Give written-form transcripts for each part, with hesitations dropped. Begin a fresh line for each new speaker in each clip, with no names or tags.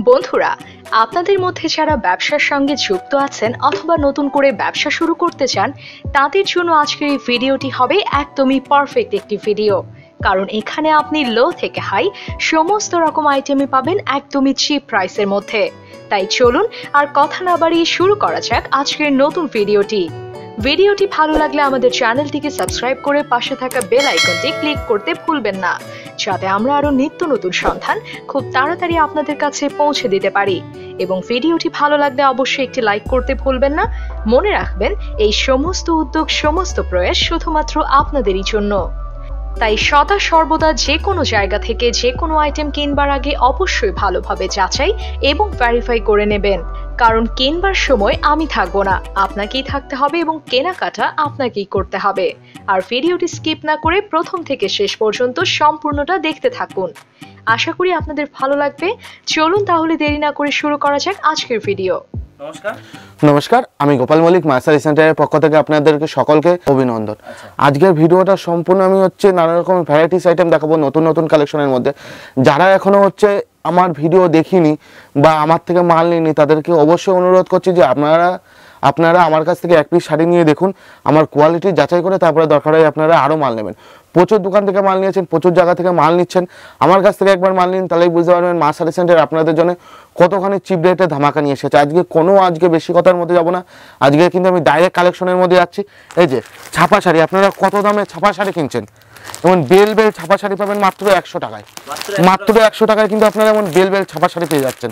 বন্ধুরা, আপনাদের মধ্যে যারা ব্যবসার সঙ্গে যুক্ত আছেন অথবা নতুন করে ব্যবসা শুরু করতে চান, তাদের জন্য আজকের এই ভিডিওটি হবে একদমই পারফেক্ট একটি ভিডিও। কারণ এখানে আপনি লো থেকে হাই সমস্ত রকম আইটেমই পাবেন একদমই চিপ প্রাইসের মধ্যে। তাই চলুন আর কথা না বাড়িয়ে শুরু করা যাক আজকের নতুন ভিডিওটি ভালো লাগলে আমাদের চ্যানেলটিকে সাবস্ক্রাইব করে পাশে থাকা বেল আইকনটি ক্লিক করতে ভুলবেন না, যাতে আমরা আরো নিত্য নতুন সন্ধান খুব তাড়াতাড়ি আপনাদের কাছে পৌঁছে দিতে পারি। এবং ভিডিওটি ভালো লাগলে অবশ্যই একটি লাইক করতে ভুলবেন না। মনে রাখবেন, এই সমস্ত উদ্যোগ, সমস্ত প্রয়াস শুধুমাত্র আপনাদেরই জন্য। তাই সদা সর্বদা যে কোনো জায়গা থেকে যে কোনো আইটেম কিনবার আগে অবশ্যই ভালোভাবে যাচাই এবং ভেরিফাই করে নেবেন। কারণ কিনবার সময় আমি থাকবো না, আপনাকেই থাকতে হবে এবং কেনাকাটা আপনাকেই করতে হবে। আর ভিডিওটি স্কিপ না করে প্রথম থেকে শেষ পর্যন্ত সম্পূর্ণটা দেখতে থাকুন। আশা করি আপনাদের ভালো লাগবে। চলুন তাহলে দেরি না করে শুরু করা যাক আজকের ভিডিও।
নমস্কার, আমি গোপাল মল্লিক, মার্সারি সেন্টারের পক্ষ থেকে আপনাদেরকে সকলকে অভিনন্দন। আজকের ভিডিওটা সম্পূর্ণ আমি নানা রকম ভ্যারাইটিস আইটেম দেখাবো নতুন নতুন কালেকশনের মধ্যে। যারা এখনো আমার ভিডিও দেখিনি বা আমার থেকে মাল নিনি, তাদেরকে অবশ্যই অনুরোধ করছি যে আপনারা আমার কাছ থেকে এক পিস শাড়ি নিয়ে দেখুন, আমার কোয়ালিটি যাচাই করে তারপরে দরকার হয় আপনারা আরও মাল নেবেন। প্রচুর দোকান থেকে মাল নিয়েছেন, প্রচুর জায়গা থেকে মাল নিচ্ছেন, আমার কাছ থেকে একবার মাল নিন, তাহলেই বুঝতে পারবেন মার্সারি সেন্টার আপনাদের জন্য কতখানি চিপ রেটে ধামাকা নিয়ে এসেছে। আজকে বেশি কথার মধ্যে যাব না, আজকে কিন্তু আমি ডাইরেক্ট কালেকশনের মধ্যে যাচ্ছি। এই যে ছাপা শাড়ি, আপনারা কত দামে ছাপা শাড়ি কিনছেন, যেমন বেল ছাপা শাড়ি পাবেন মাত্র 100 টাকায়। মাত্র 100 টাকায় কিন্তু আপনারা এমন বেল ছাপা শাড়ি পেয়ে যাচ্ছেন।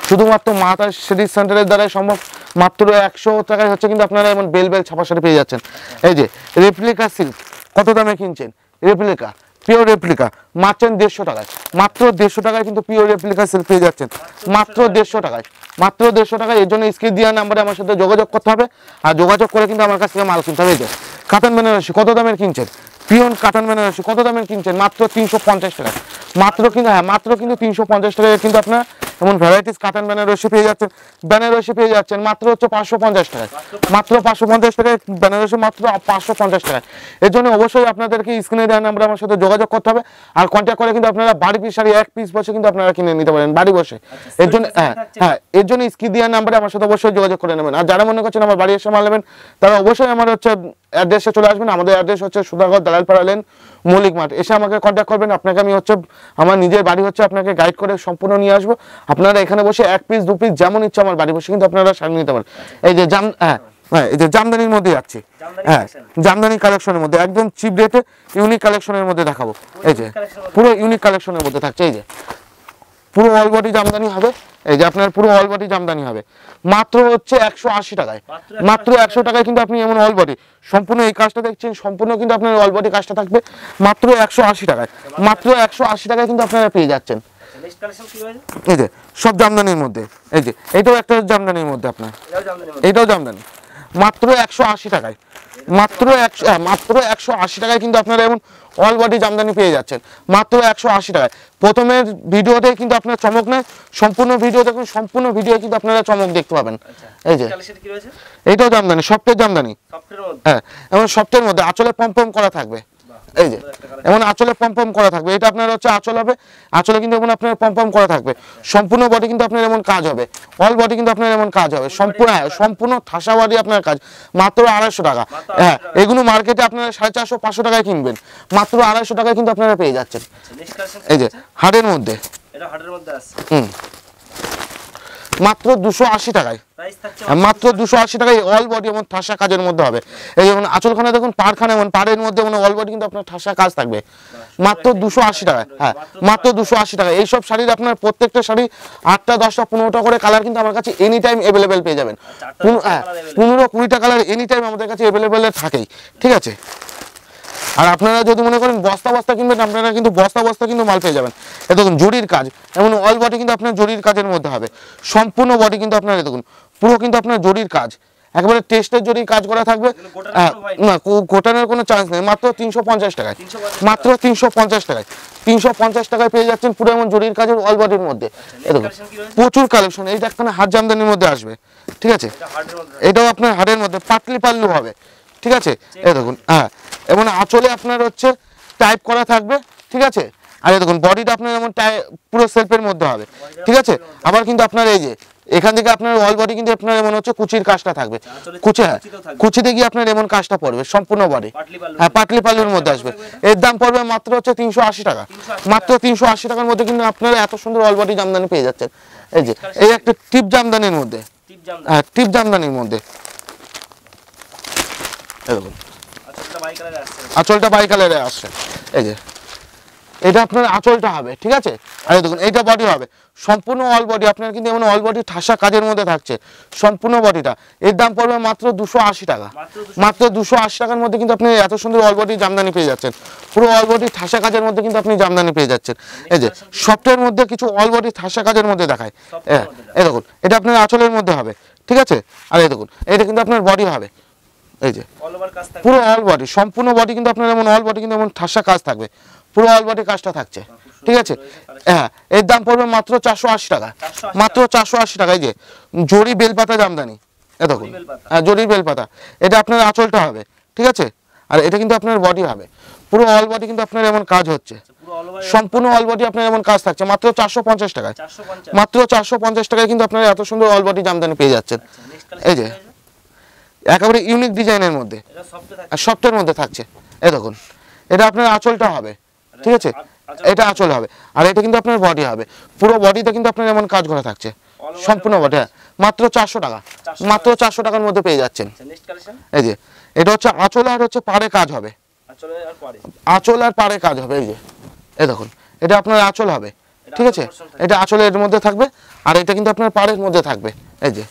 শুধুমাত্র মার্সারি সেন্টারের দ্বারাই সম্ভব। মাত্র 100 টাকায় কিন্তু আপনারা এমন বেল ছাপা শাড়ি পেয়ে যাচ্ছেন। এই যে রেপ্লিকা সিল্ক, কত দামে কিনছেন? রেপ্লিকা, পিওর রেপ্লিকা মাত্র 150 টাকায়। মাত্র 150 টাকায় কিন্তু পিওর রেপ্লিকা সিল্ক পেয়ে যাচ্ছেন, মাত্র 150 টাকায়। মাত্র 150 টাকায়। এর জন্য স্ক্রিন দেওয়া নাম্বারে আমার সাথে যোগাযোগ করতে হবে, আর যোগাযোগ করে কিন্তু আমার কাছ থেকে মাল কিনতে হবে। এই যে কাতান বেনারসি, কত দামের কিনছেন? পিওর কাতান বেনারসি কত দামের কিনছেন? মাত্র 350 টাকায়। মাত্র কিন্তু 350 টাকায় কিন্তু আপনার এমন ভ্যারাইটিস কাতান বেনারসি পেয়ে যাচ্ছেন মাত্র 550 টাকায়। মাত্র 550 টাকায় বেনারসি, মাত্র 550 টাকায়। এর জন্য অবশ্যই আপনাদেরকে স্ক্রিনে দেওয়া নাম্বারে আমার সাথে যোগাযোগ করতে হবে, আর কন্ট্যাক্ট করে কিন্তু আপনারা বাড়ি পিস শাড়ি এক পিস বসে কিন্তু আপনারা কিনে নিতে পারেন বাড়ি বসে। এর জন্য এর জন্য স্ক্রিন দেওয়া নাম্বারে আমার সাথে অবশ্যই যোগাযোগ করে নেবেন। আর যারা মনে করছেন আমার বাড়ি এসে মাল নেবেন, তারা অবশ্যই আমার অ্যাড্রেসে চলে আসবেন। আমাদের address Sudhagarh Dalalpara lane, Mallik mart. এসে আমাকে কন্ট্যাক্ট করবেন। আপনাকে আমি আমার নিজের বাড়ি আপনাকে গাইড করে সম্পূর্ণ নিয়ে আসবো। আপনারা এখানে বসে এক পিস দু পিস যেমন ইচ্ছা আমার বাড়ি বসে কিন্তু আপনারা শাড়ি নিতে পারেন। এই যে এই যে জামদানির মধ্যে যাচ্ছি, জামদানি কালেকশনের মধ্যে একদম চিপ রেটে ইউনিক কালেকশনের মধ্যে দেখাবো। এই যে পুরো ইউনিক কালেকশনের মধ্যে থাকছে। এই যে পুরো অল বডি জামদানি হবে। এই যে আপনার পুরো অল বডি জামদানি হবে মাত্র 180 টাকায়। মাত্র 100 টাকায় কিন্তু আপনি এমন অল বডি সম্পূর্ণ এই কাজটা দেখছেন, সম্পূর্ণ কিন্তু আপনার অল বডি কাজটা থাকবে মাত্র 180 টাকায়। মাত্র 180 টাকায় কিন্তু আপনারা পেয়ে যাচ্ছেন। এই যে সব জামদানির মধ্যে, এই যে এটাও একটা জামদানির মধ্যে, আপনার এটাও জামদানি মাত্র 180 টাকায়। মাত্র 180 টাকায় কিন্তু আপনারা এমন অল বডি জামদানি পেয়ে যাচ্ছেন মাত্র 180 টাকায়। প্রথমের ভিডিওতে কিন্তু আপনার চমক নেই, সম্পূর্ণ ভিডিও দেখুন, সম্পূর্ণ ভিডিও কিন্তু আপনারা চমক দেখতে পাবেন। এই যে এইটাও জামদানি, সফটের জামদানি, হ্যাঁ এমন সফটের মধ্যে আঁচলে পম করা থাকবে। এই যে এমন আঁচলে পম করা থাকবে। এটা আপনার আঁচল হবে, আঁচলে কিন্তু এমন আপনার পম করা থাকবে। সম্পূর্ণ বডি কিন্তু আপনার এমন কাজ হবে, অল বডি কিন্তু আপনার এমন কাজ হবে, সম্পূর্ণ ঠাসা বডি আপনার কাজ মাত্র 250 টাকা। হ্যাঁ, এগুলো মার্কেটে আপনারা 450-500 টাকায় কিনবেন, মাত্র 250 টাকায় কিন্তু আপনারা পেয়ে যাচ্ছেন। এই যে হাটের মধ্যে, মাত্র 280 টাকায়। মাত্র 280 টাকায় অল বডি এমন ঠাসা কাজের মধ্যে হবে। এই যেমন আঁচলখানে দেখুন, পাড়খানে এমন পাড়ের মধ্যে এমন অল বডি কিন্তু আপনার ঠাসা কাজ থাকবে মাত্র 280 টাকায়। হ্যাঁ, মাত্র 280 টাকায়। এইসব শাড়ির আপনার প্রত্যেকটা শাড়ি 8টা 10টা 15টা করে কালার কিন্তু আমার কাছে এনি টাইম অ্যাভেলেবেল পেয়ে যাবেন। 15-20টা কালার এনি টাইম আমাদের কাছে অ্যাভেলেবেল থাকেই, ঠিক আছে। আর আপনারা যদি মনে করেন বস্তা কিনবেন, আপনারা কিন্তু বস্তা কিন্তু মাল পেয়ে যাবেন। এ দেখুন জরির কাজ, এমন অল বডি কিন্তু আপনার জরির কাজের মধ্যে হবে। সম্পূর্ণ বডি কিন্তু আপনারা দেখুন পুরো কিন্তু আপনার জরির কাজ, একেবারে টেস্টের জরির কাজ করা থাকবে। না, গোটানোর কোনো চান্স নেই। মাত্র 350 টাকায়। মাত্র 350 টাকায়। 350 টাকায় পেয়ে যাচ্ছেন পুরো এমন জরির কাজের অল বডির মধ্যে। এ দেখুন প্রচুর কালেকশন। এইটা একটা হাত জামদানির মধ্যে আসবে, ঠিক আছে। এটাও আপনার হাটের মধ্যে পাতলি পাল্লু হবে, ঠিক আছে। এই দেখুন, হ্যাঁ, এবং আঁচলে আপনার টাইপ করা থাকবে, ঠিক আছে। আর এই দেখুন বডিটা আপনার যেমন পুরো সেলফের মধ্যে হবে, ঠিক আছে। আবার কিন্তু আপনার এই যে এখান থেকে আপনার অল বডি কিন্তু আপনার এমন হচ্ছে কুচির কাজটা থাকবে, কুচি, হ্যাঁ কুচিতে গিয়ে আপনার এমন কাজটা পড়বে সম্পূর্ণ বডি, হ্যাঁ পাটলি পাল্লুর মধ্যে আসবে। এর দাম পড়বে মাত্র হচ্ছে 380 টাকা, মাত্র 380 টাকার মধ্যে কিন্তু আপনারা এত সুন্দর অল বডি জামদানি পেয়ে যাচ্ছেন। এই যে এই একটা টিপ জামদানির মধ্যে, হ্যাঁ টিপ জামদানির মধ্যে এরকম আঁচলটা বাই কালারে আসছে। এই যে এটা আপনার আঁচলটা হবে, ঠিক আছে। আর দেখুন এইটা বডি হবে সম্পূর্ণ অল বডি, আপনার কিন্তু এমন অল বডি ঠাসা কাজের মধ্যে থাকছে সম্পূর্ণ বডিটা। এর দাম পড়বে মাত্র 280 টাকা, মাত্র 280 টাকার মধ্যে কিন্তু আপনি এত সুন্দর অল বডি জামদানি পেয়ে যাচ্ছেন। পুরো অল বডি ঠাসা কাজের মধ্যে কিন্তু আপনি জামদানি পেয়ে যাচ্ছেন। এই যে সফটের মধ্যে কিছু অল বডি ঠাসা কাজের মধ্যে দেখায়, এই দেখুন এটা আপনার আঁচলের মধ্যে হবে, ঠিক আছে। আর এই দেখুন এটা কিন্তু আপনার বডি হবে, এই যে পুরো অল বডি সম্পূর্ণ বডি কিন্তু আপনার এমন অল বডি কিন্তু এমন ঠাসা কাজ থাকবে, পুরো অল বডি কাজটা থাকছে, ঠিক আছে। হ্যাঁ এর দাম পড়বে মাত্র 480 টাকা, মাত্র 480 টাকা। এই যে জরি বেলপাতা জামদানি, এ দেখুন হ্যাঁ জরি বেলপাতা, এটা আপনার আঁচলটা হবে, ঠিক আছে। আর এটা কিন্তু আপনার বডি হবে, পুরো অল বডি কিন্তু আপনার এমন কাজ হচ্ছে, সম্পূর্ণ অল বডি আপনার এমন কাজ থাকছে মাত্র 450 টাকায়, মাত্র 450 টাকায় কিন্তু আপনারা এত সুন্দর অল বডি জামদানি পেয়ে যাচ্ছেন। এই যে একেবারে ইউনিক ডিজাইনের মধ্যে আর সফটের মধ্যে থাকছে, এই দেখুন এটা আপনার আঁচলটা হবে, ঠিক আছে। এটা আঁচল হবে আর এটা কিন্তু আপনার বডি হবে, পুরো বডিতে কিন্তু আপনার এমন কাজ করা থাকছে সম্পূর্ণ বডি, হ্যাঁ মাত্র 400 টাকা, মাত্র 400 টাকার মধ্যে পেয়ে যাচ্ছেন। এই যে এটা হচ্ছে আঁচল আর হচ্ছে পাড়ে কাজ হবে, আঁচল আর পাড়ে কাজ হবে। এই যে এই দেখুন এটা আপনার আঁচল হবে, ঠিক আছে। এটা আঁচলের মধ্যে থাকবে আর এটা কিন্তু আপনার পাড়ের মধ্যে থাকবে। এই যে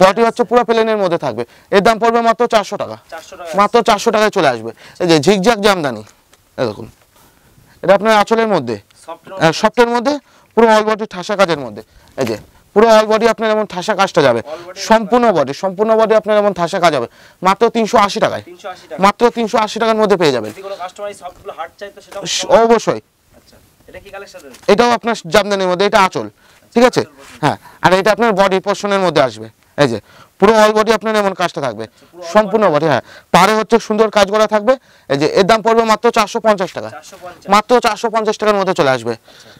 বডি হচ্ছে পুরো প্লেনের মধ্যে থাকবে। এর দাম পড়বে মাত্র 400 টাকা, মাত্র 400 টাকায় চলে আসবে। এই যে ঝিকঝাক জামদানি, এই দেখুন এটা আপনার আঁচলের মধ্যে, সফটের মধ্যে পুরো অল বডি ঠাসা কাজের মধ্যে। এই যে পুরো অল বডি আপনার এমন ঠাসা কাজটা যাবে, সম্পূর্ণ বডি আপনার এমন ঠাসা কাজ হবে মাত্র 380 টাকায়, মাত্র 380 টাকার মধ্যে পেয়ে যাবেন অবশ্যই। এটাও আপনার জামদানির মধ্যে, এটা আঁচল, ঠিক আছে। হ্যাঁ আর এটা আপনার বডি পোর্শনের মধ্যে আসবে। এই যে পুরো অল বডি আপনার এমন কাজটা থাকবে সম্পূর্ণ বডি, হ্যাঁ পাড়ে হচ্ছে সুন্দর কাজ করা থাকবে। এই যে এর দাম পড়বে মাত্র 450 টাকা, মাত্র 450 টাকার মধ্যে চলে আসবে,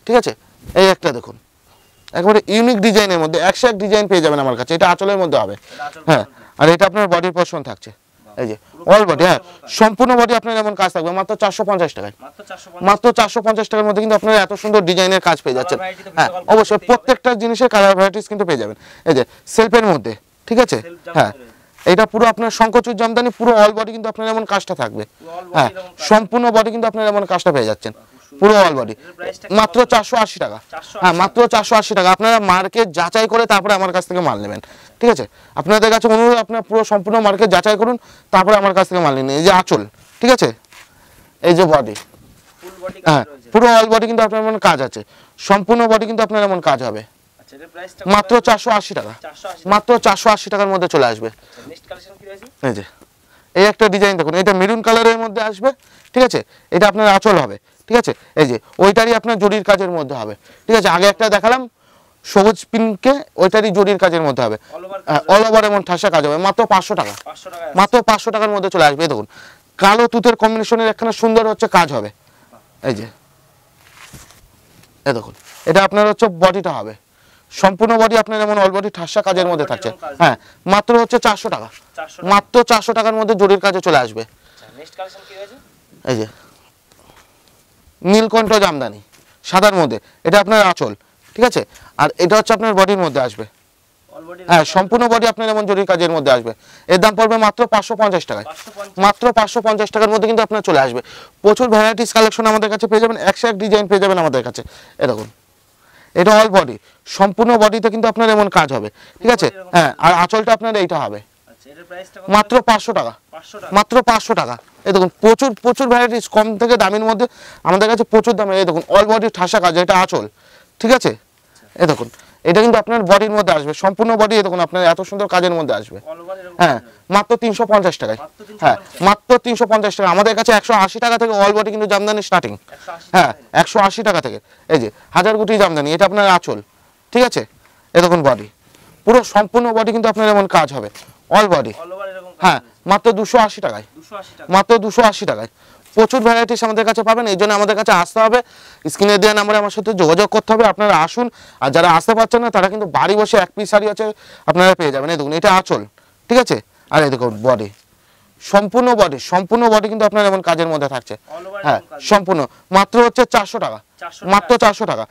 ঠিক আছে। এই একটা দেখুন একেবারে ইউনিক ডিজাইনের মধ্যে 101 ডিজাইন পেয়ে যাবেন আমার কাছে, এটা আঁচলের মধ্যে হবে, হ্যাঁ আর এটা আপনার বডির পোর্শন থাকছে। এই যে অল বডি, হ্যাঁ সম্পূর্ণ বডি আপনার এমন কাজ থাকবে মাত্র 450 টাকায়, মাত্র 450 টাকার মধ্যে কিন্তু আপনারা এত সুন্দর ডিজাইনের কাজ পেয়ে যাচ্ছেন। হ্যাঁ অবশ্যই প্রত্যেকটা জিনিসের কালার ভ্যারাইটিস কিন্তু পেয়ে যাবেন। এই যে সেলফের মধ্যে, ঠিক আছে। হ্যাঁ এটা পুরো আপনার শঙ্করচূড় জামদানি, পুরো অল বডি কিন্তু আপনার এমন কাজটা থাকবে, হ্যাঁ সম্পূর্ণ বডি কিন্তু আপনার এমন কাজটা পেয়ে যাচ্ছেন পুরো অল বডি মাত্র 480 টাকা, হ্যাঁ মাত্র 480 টাকা। আপনারা মার্কেট যাচাই করে তারপরে আমার কাছ থেকে মাল নেবেন, ঠিক আছে। আপনাদের কাছে অনুরোধ আপনারা পুরো সম্পূর্ণ মার্কেট যাচাই করুন তারপরে আমার কাছ থেকে মাল নিন। এই যে আঁচল, ঠিক আছে, এই যে বডি, হ্যাঁ পুরো অল বডি কিন্তু আপনার এমন কাজ আছে, সম্পূর্ণ বডি কিন্তু আপনার এমন কাজ হবে মাত্র 480 টাকা, মাত্র 480 টাকার মধ্যে চলে আসবে। এই যে এই একটা ডিজাইন দেখুন, এটা মেরুন কালারের মধ্যে আসবে, ঠিক আছে। এটা আপনার আঁচল হবে, ঠিক আছে। এই যে ওইটারই আপনার জরির কাজের মধ্যে হবে, ঠিক আছে। আগে একটা দেখালাম সবুজ পিঙ্কে, ওইটারই জরির কাজের মধ্যে হবে, অল ওভার এমন ঠাসা কাজ হবে মাত্র 500 টাকা, মাত্র 500 টাকার মধ্যে চলে আসবে। দেখুন কালো তুতের কম্বিনেশনের একখানা সুন্দর হচ্ছে কাজ হবে। এই যে এই দেখুন এটা আপনার হচ্ছে বডিটা হবে, সম্পূর্ণ বডি আপনার এমন অল বডি ঠাসা কাজের মধ্যে থাকছে, হ্যাঁ মাত্র হচ্ছে 400 টাকা, মাত্র 400 টাকার মধ্যে জরির কাজে চলে আসবে। এই যে নীলকণ্ঠ জামদানি সাদার মধ্যে, এটা আপনার আঁচল, ঠিক আছে। আর এটা হচ্ছে আপনার বডির মধ্যে আসবে, হ্যাঁ সম্পূর্ণ বডি আপনার এমন জরির কাজের মধ্যে আসবে। এর দাম পড়বে মাত্র 550 টাকায়, মাত্র 550 টাকার মধ্যে কিন্তু আপনার চলে আসবে। প্রচুর ভ্যারাইটিস কালেকশন আমাদের কাছে পেয়ে যাবেন, 101 ডিজাইন পেয়ে যাবেন আমাদের কাছে। এই দেখুন এটা অল বডি, সম্পূর্ণ বডিতে কিন্তু আপনার এমন কাজ হবে, ঠিক আছে। হ্যাঁ আর আঁচলটা আপনার এইটা হবে মাত্র 500 টাকা, মাত্র 500 টাকা। এই দেখুন প্রচুর প্রচুর ভ্যারাইটিস কম থেকে দামের মধ্যে আমাদের কাছে প্রচুর দামে। এই দেখুন অল বডি ঠাসা কাজ, এটা আঁচল, ঠিক আছে। এই দেখুন এটা কিন্তু আপনার বডির মধ্যে আসবে, সম্পূর্ণ বডি দেখুন আপনার এত সুন্দর কাজের মধ্যে আসবে, হ্যাঁ মাত্র 350 টাকায়, হ্যাঁ মাত্র 350 টাকা। আমাদের কাছে 180 টাকা থেকে অল বডি কিন্তু জামদানি স্টার্টিং, হ্যাঁ 180 টাকা থেকে। এই যে হাজার কোটি জামদানি, এটা আপনার আঁচল, ঠিক আছে। এই দেখুন বডি, পুরো সম্পূর্ণ বডি কিন্তু আপনার এমন কাজ হবে অল বডি, হ্যাঁ মাত্র 280 টাকায়, মাত্র 280 টাকায়। প্রচুর ভ্যারাইটিস আমাদের কাছে পাবেন। এই জন্য আমাদের কাছে আসতে হবে, স্ক্রিনে দেওয়া নাম্বারে আমার সাথে যোগাযোগ করতে হবে। আপনারা আসুন, আর যারা আসতে পারছেন না তারা কিন্তু বাড়ি বসে এক পিস শাড়ি হচ্ছে আপনারা পেয়ে যাবেন। এই দেখুন, এটা আঁচল, ঠিক আছে, আর এই দেখুন বডি, সম্পূর্ণ বডি কিন্তু আপনার এমন কাজের মধ্যে থাকছে। হ্যাঁ, সম্পূর্ণ মাত্র হচ্ছে 400 টাকা, মাত্র 400 টাকা।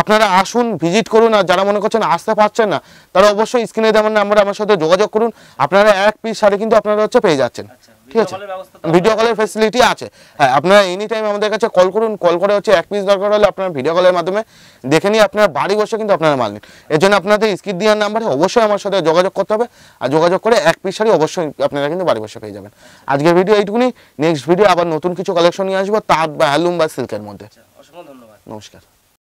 আপনারা আসুন, ভিজিট করুন। আর যারা মনে করছেন আসতে পারছেন না তারা অবশ্যই স্ক্রিনে দেওয়া নাম্বারে আমার সাথে যোগাযোগ করুন। আপনারা এক পিস শাড়ি কিন্তু আপনারা হচ্ছে পেয়ে যাচ্ছেন, ঠিক আছে। ভিডিও কলের ফ্যাসিলিটি আছে। হ্যাঁ, আপনারা এনি টাইম আমাদের কাছে কল করুন, কল করে হচ্ছে এক পিস দরকার হলে আপনারা ভিডিও কলের মাধ্যমে দেখে নিয়ে আপনারা বাড়ি বসে কিন্তু আপনারা মাল নিন। এর জন্য আপনাদের স্ক্রিন দেওয়ার নাম্বারে অবশ্যই আমার সাথে যোগাযোগ করতে হবে, আর যোগাযোগ করে এক পিস শাড়ি অবশ্যই আপনারা কিন্তু বাড়ি বসে পেয়ে যাবেন। আজকের ভিডিও এইটুকুনি। নেক্সট ভিডিও আবার নতুন কিছু কালেকশন নিয়ে আসবো, তাঁত বা হ্যান্ডলুম বা সিল্কের মধ্যে।
অসংখ্য ধন্যবাদ।
নমস্কার।